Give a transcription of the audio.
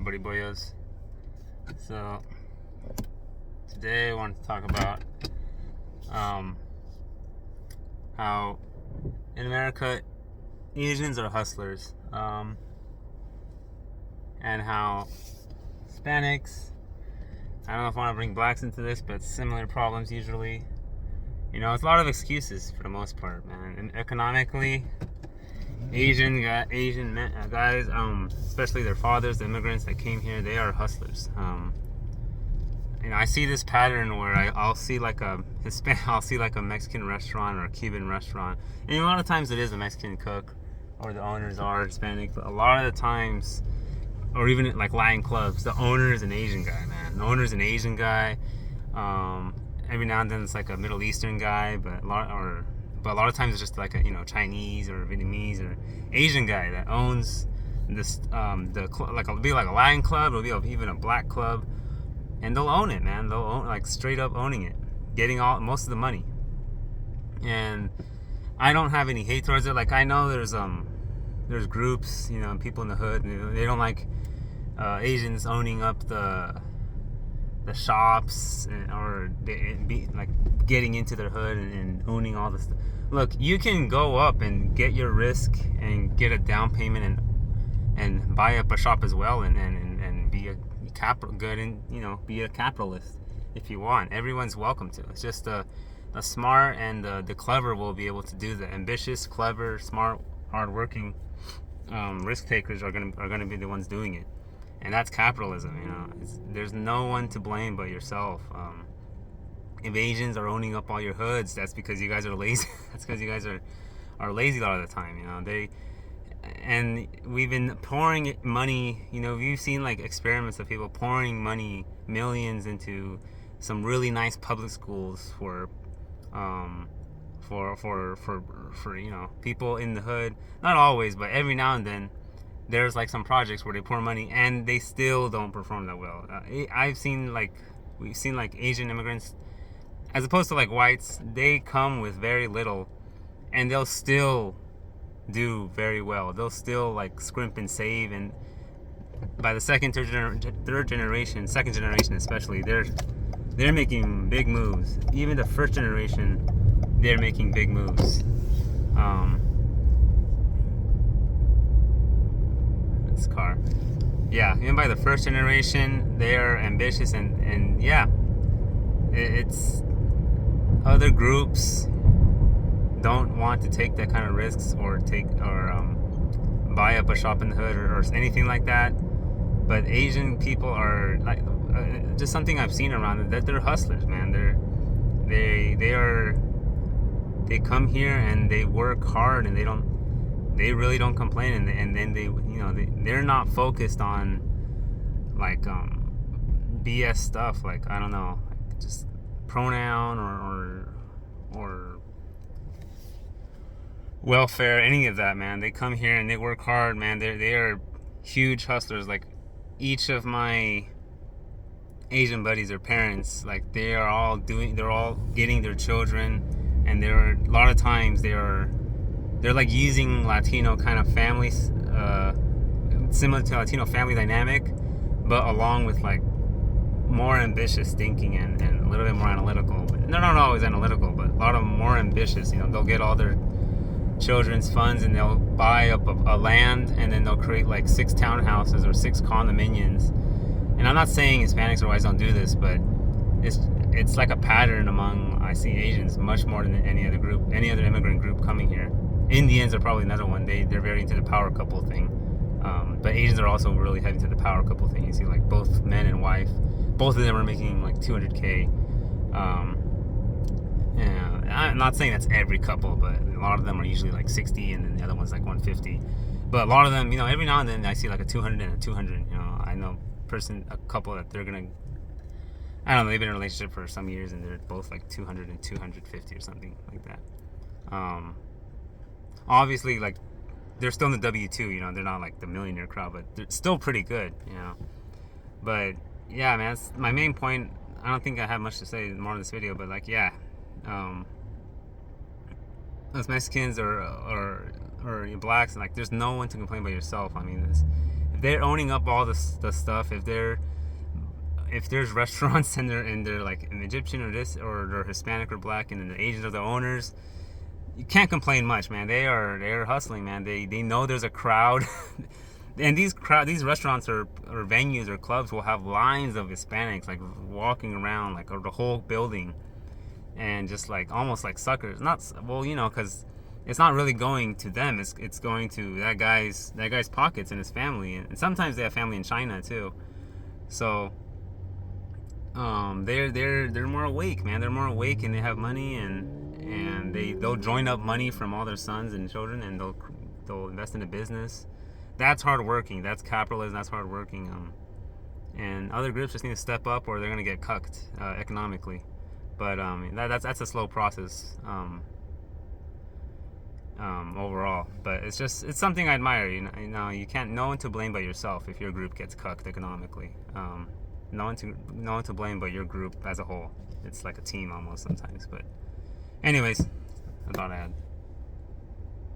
buddy boyos? So today I want to talk about how in America Asians are hustlers, and how Hispanics, I don't know if I want to bring blacks into this, but similar problems usually. It's a lot of excuses for the most part, man. And economically, Asian guys, especially their fathers, the immigrants that came here, they are hustlers. I see this pattern where I'll see like a Mexican restaurant or a Cuban restaurant, and a lot of times it is a Mexican cook, or the owners are Hispanic. But a lot of the times, or even like Latin clubs, the owner is an Asian guy, man. The owner is an Asian guy. Every now and then it's like a Middle Eastern guy, but a lot of times it's just like a Chinese or Vietnamese or Asian guy that owns this it'll be like a Latin club, it'll be even a black club, and they'll own it, man. They'll own, like, straight up owning it, getting most of the money. And I don't have any hate towards it. Like, I know there's groups, people in the hood, they don't like Asians owning up the shops, or getting into their hood and owning all this. Look, you can go up and get your risk and get a down payment and buy up a shop as well, and be a be a capitalist if you want. Everyone's welcome to. It's just the smart and the clever will be able to do that. Ambitious, clever, smart, hardworking risk takers are gonna be the ones doing it. And that's capitalism. There's no one to blame but yourself. If Asians are owning up all your hoods, that's because you guys are lazy. That's because you guys are lazy a lot of the time. And we've been pouring money. You've seen like experiments of people pouring money, millions, into some really nice public schools for people in the hood. Not always, but every now and then. There's like some projects where they pour money and they still don't perform that well. We've seen like Asian immigrants, as opposed to like whites, they come with very little and they'll still do very well. They'll still like scrimp and save, and by the second generation especially, they're making big moves. Even the first generation, they're making big moves. This car, even by the first generation, they are ambitious, and it's other groups don't want to take that kind of risks or buy up a shop in the hood or anything like that. But Asian people are like just something I've seen around, that they're hustlers, man. They come here and they work hard, and they really don't complain, and then they're not focused on like BS stuff, like, I don't know, like just pronoun or welfare, any of that, man. They come here and they work hard, man. They are huge hustlers. Like, each of my Asian buddies, their parents, like, they're all getting their children, and a lot of times they're like using Latino kind of families, similar to Latino family dynamic, but along with like more ambitious thinking and a little bit more analytical. They're not always analytical, but a lot of them more ambitious. They'll get all their children's funds and they'll buy up a land, and then they'll create like 6 townhouses or 6 condominiums. And I'm not saying Hispanics or whites don't do this, but it's like a pattern among, I see Asians much more than any other immigrant group coming here. Indians are probably another one. They're very into the power couple thing, but Asians are also really heavy into the power couple thing. You see, like, both men and wife, both of them are making like 200K. I'm not saying that's every couple, but a lot of them are usually like 60, and then the other one's like 150. But a lot of them, every now and then I see like a 200 and a 200. I know a couple that they're gonna, I don't know, they've been in a relationship for some years, and they're both like 200 and 250 or something like that. Obviously, like, they're still in the W-2, they're not like the millionaire crowd, but they're still pretty good, But yeah, man, that's my main point. I don't think I have much to say more in this video, but like, as Mexicans or blacks, and like, there's no one to complain about yourself. I mean, they're owning up all the stuff, if there's restaurants and they're like an Egyptian or this, or they're Hispanic or black, and then the Asians are the owners, you can't complain much, man. They're hustling, man. They know there's a crowd. And these restaurants or venues or clubs will have lines of Hispanics like walking around like the whole building, and just like almost like suckers. Not well, because it's not really going to them. It's going to that guy's pockets and his family, and sometimes they have family in China too. So they're more awake, man. They're more awake, and they have money, and they'll join up money from all their sons and children, and they'll invest in a business. That's hardworking. That's capitalism. That's hardworking. And other groups just need to step up, or they're gonna get cucked economically. But that's a slow process overall. But it's something I admire. You can't, no one to blame but yourself if your group gets cucked economically. No one to blame but your group as a whole. It's like a team almost sometimes. But anyways, I thought I had.